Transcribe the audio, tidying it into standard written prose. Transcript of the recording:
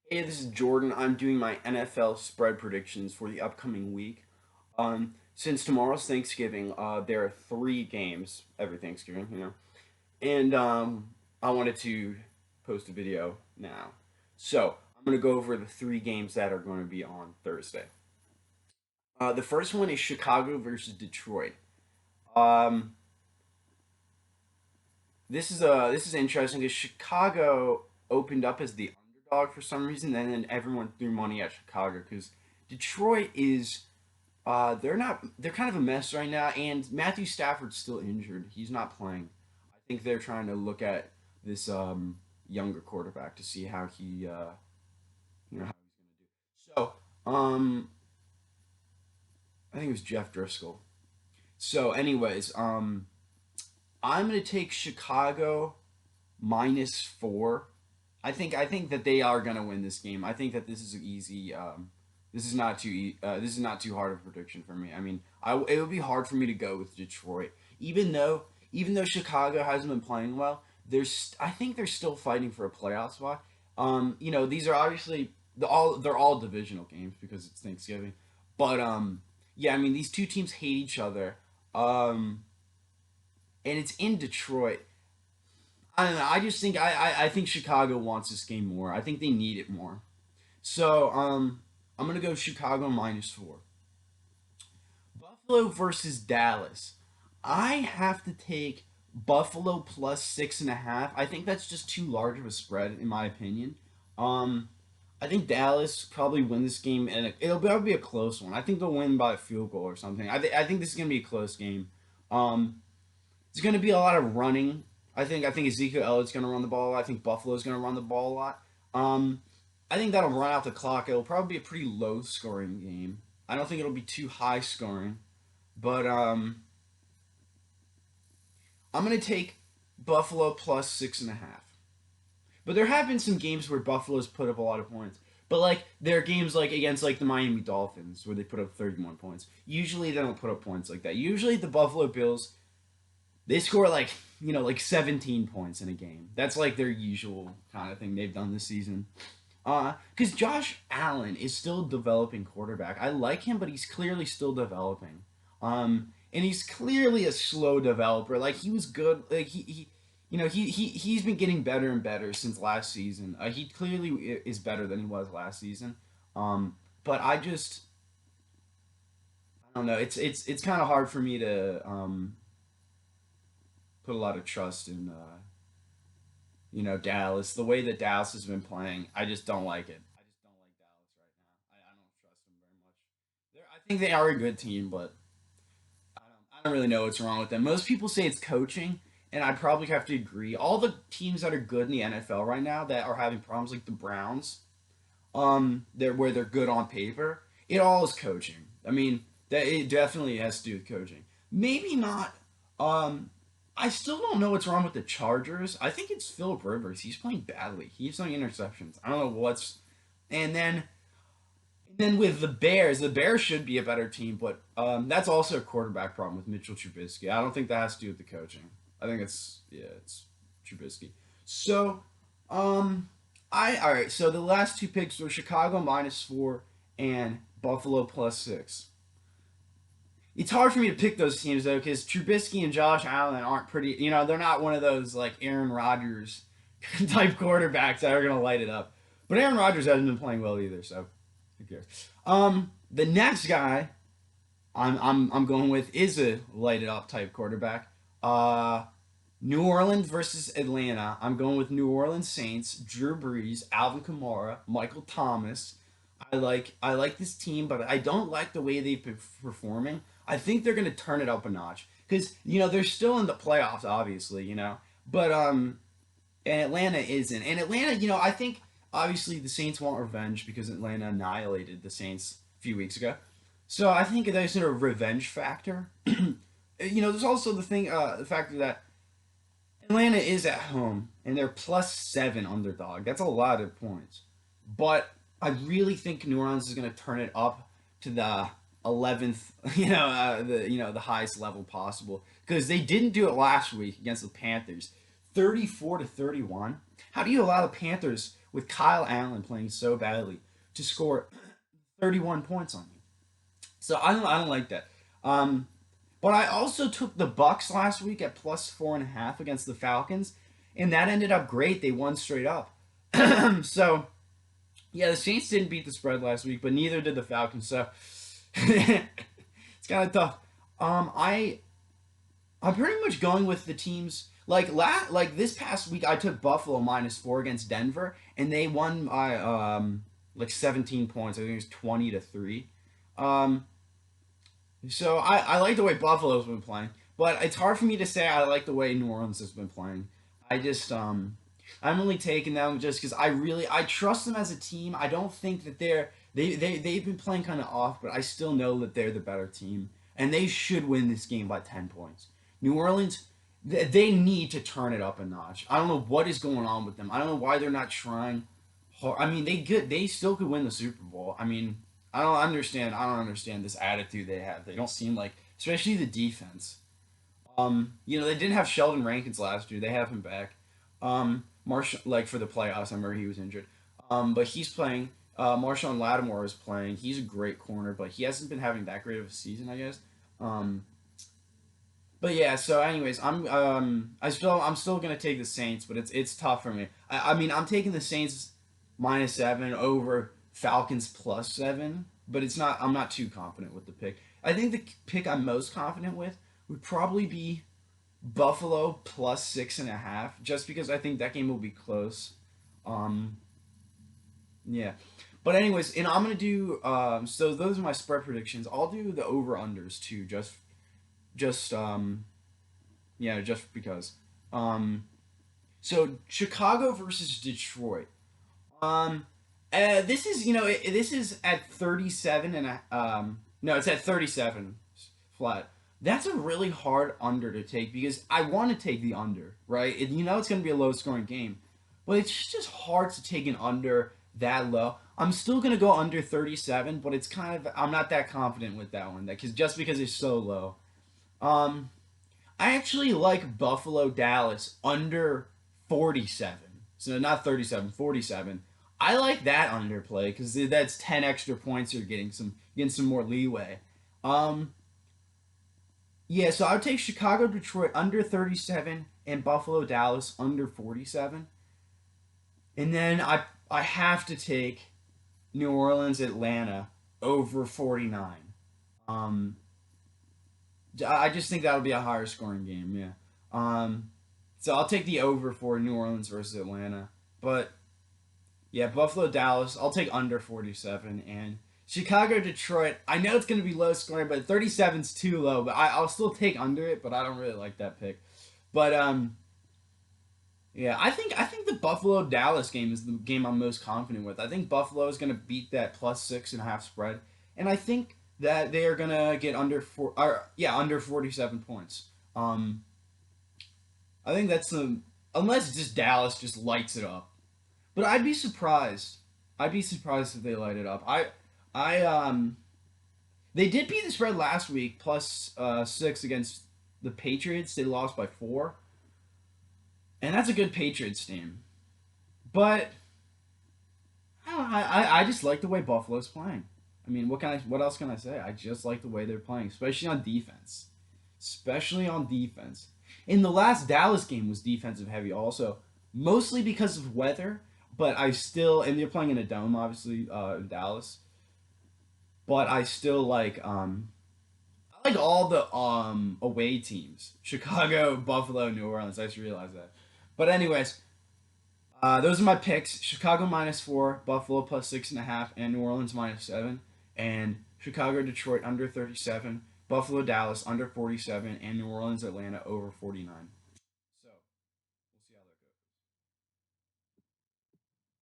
Hey, this is Jordan. I'm doing my NFL spread predictions for the upcoming week. Since tomorrow's Thanksgiving, there are three games every Thanksgiving, and I wanted to post a video now. So I'm gonna go over the three games that are going to be on Thursday. The first one is Chicago versus Detroit. Um, this is interesting because Chicago opened up as the underdog for some reason, and then everyone threw money at Chicago because Detroit is they're kind of a mess right now, and Matthew Stafford's still injured. He's not playing. I think they're trying to look at this younger quarterback to see how he how he's gonna do. I think it was Jeff Driscoll. So, anyways, I'm gonna take Chicago -4. I think that they are gonna win this game. I think that this is an easy. This is not too hard of a prediction for me. I mean, it would be hard for me to go with Detroit, even though Chicago hasn't been playing well. I think they're still fighting for a playoff spot. These are obviously they're all divisional games because it's Thanksgiving, but yeah, I mean these two teams hate each other. Um, and it's in Detroit. I don't know. I just think I think Chicago wants this game more. I think they need it more. So I'm gonna go Chicago -4. Buffalo versus Dallas. I have to take Buffalo +6.5. I think that's just too large of a spread in my opinion. Um, I think Dallas probably win this game, and it'll be a close one. I think they'll win by a field goal or something. I think this is gonna be a close game. Um, it's going to be a lot of running. I think Ezekiel Elliott's going to run the ball. I think Buffalo's going to run the ball a lot. Um, I think that'll run out the clock. It'll probably be a pretty low scoring game. I don't think it'll be too high scoring, but I'm going to take Buffalo +6.5. But there have been some games where Buffalo's put up a lot of points. But like there are games like against like the Miami Dolphins where they put up 31 points. Usually they don't put up points like that. Usually the Buffalo Bills they score like like 17 points in a game. That's like their usual kind of thing they've done this season. Because Josh Allen is still developing quarterback. I like him, but he's clearly still developing. And he's clearly a slow developer. Like he was good. Like he's been getting better and better since last season. He clearly is better than he was last season. But I don't know. It's kind of hard for me to put a lot of trust in Dallas. The way that Dallas has been playing, I just don't like it. I just don't like Dallas right now. I don't trust them very much. I think they are a good team, but I don't really know what's wrong with them. Most people say it's coaching, and I'd probably have to agree. All the teams that are good in the NFL right now that are having problems, like the Browns, they're good on paper. It all is coaching. I mean, that it definitely has to do with coaching. Maybe not. Um, I still don't know what's wrong with the Chargers. I think it's Philip Rivers. He's playing badly. He's throwing interceptions. I don't know what's. And then with the Bears should be a better team, but that's also a quarterback problem with Mitchell Trubisky. I don't think that has to do with the coaching. I think it's Trubisky. So, I all right. So the last two picks were Chicago -4 and Buffalo +6. It's hard for me to pick those teams though because Trubisky and Josh Allen aren't pretty. They're not one of those like Aaron Rodgers type quarterbacks that are gonna light it up. But Aaron Rodgers hasn't been playing well either, so who cares? The next guy I'm going with is a light it up type quarterback. New Orleans versus Atlanta. I'm going with New Orleans Saints, Drew Brees, Alvin Kamara, Michael Thomas. I like this team, but I don't like the way they've been performing. I think they're going to turn it up a notch because they're still in the playoffs, obviously. But and Atlanta isn't. And Atlanta, I think obviously the Saints want revenge because Atlanta annihilated the Saints a few weeks ago. So I think there's a revenge factor. There's also the factor that Atlanta is at home and they're +7 underdog. That's a lot of points. But I really think New Orleans is going to turn it up to the 11th, the highest level possible because they didn't do it last week against the Panthers, 34-31. How do you allow the Panthers with Kyle Allen playing so badly to score 31 points on you. So I don't like that. Um, but I also took the Bucks last week at plus 4.5 against the Falcons, and that ended up great. They won straight up. So yeah, the Saints didn't beat the spread last week, but neither did the Falcons. So it's kind of tough. I'm pretty much going with the teams like this past week. I took Buffalo -4 against Denver, and they won by like 17 points. I think it was 20-3. Um, so I like the way Buffalo's been playing, but it's hard for me to say I like the way New Orleans has been playing. I just I'm only taking them just because I trust them as a team. I don't think that they've been playing kind of off, but I still know that they're the better team, and they should win this game by 10 points. New Orleans, they need to turn it up a notch. I don't know what is going on with them. I don't know why they're not trying hard. I mean, they still could win the Super Bowl. I mean, I don't understand this attitude they have. They don't seem like, especially the defense. They didn't have Sheldon Rankins last year. They have him back. Marsh like for the playoffs. I remember he was injured. But he's playing. Marshawn Lattimore is playing. He's a great corner, but he hasn't been having that great of a season, I guess. Um, but yeah. So, anyways, I'm still gonna take the Saints, but it's tough for me. I mean, I'm taking the Saints -7 over Falcons +7, but it's not. I'm not too confident with the pick. I think the pick I'm most confident with would probably be Buffalo +6.5, just because I think that game will be close. Um, yeah. But anyways, and I'm gonna do. So those are my spread predictions. I'll do the over unders too, just yeah, just because. Um, so Chicago versus Detroit. Um, this is this is at 37 and no, it's at 37 flat. That's a really hard under to take because I want to take the under, right? It's going to be a low scoring game, but it's just hard to take an under that low. I'm still going to go under 37, but it's kind of I'm not that confident with that one, that cuz just because it's so low. Um I actually like Buffalo Dallas under 47. So not 37, 47. I like that underplay because that's 10 extra points. You're getting some more leeway. Um, yeah, so I would take Chicago Detroit under 37 and Buffalo Dallas under 47. And then I have to take New Orleans Atlanta over 49. Um, I just think that'll be a higher scoring game. Yeah. Um, so I'll take the over for New Orleans versus Atlanta. But yeah, Buffalo Dallas. I'll take under 47 and Chicago Detroit. I know it's going to be low scoring, but 37's too low. But I'll still take under it. But I don't really like that pick. But yeah, I think the Buffalo Dallas game is the game I'm most confident with. I think Buffalo is going to beat that +6.5 spread, and I think that they are going to get under 47 points. Um, I think that's the unless just Dallas just lights it up. But I'd be surprised. I'd be surprised if they light it up. I they did beat the spread last week +6 against the Patriots. They lost by 4, and that's a good Patriots team. But I don't know, I just like the way Buffalo's playing. I mean, what else can I say? I just like the way they're playing, especially on defense. Especially on defense. In the last Dallas game was defensive heavy also, mostly because of weather, but I still and they're playing in a dome obviously Dallas, but I still I like all the away teams. Chicago, Buffalo, New Orleans. I just realized that. But anyways, those are my picks: Chicago -4, Buffalo +6.5, and New Orleans -7. And Chicago, Detroit under 37, Buffalo, Dallas under 47, and New Orleans, Atlanta over 49.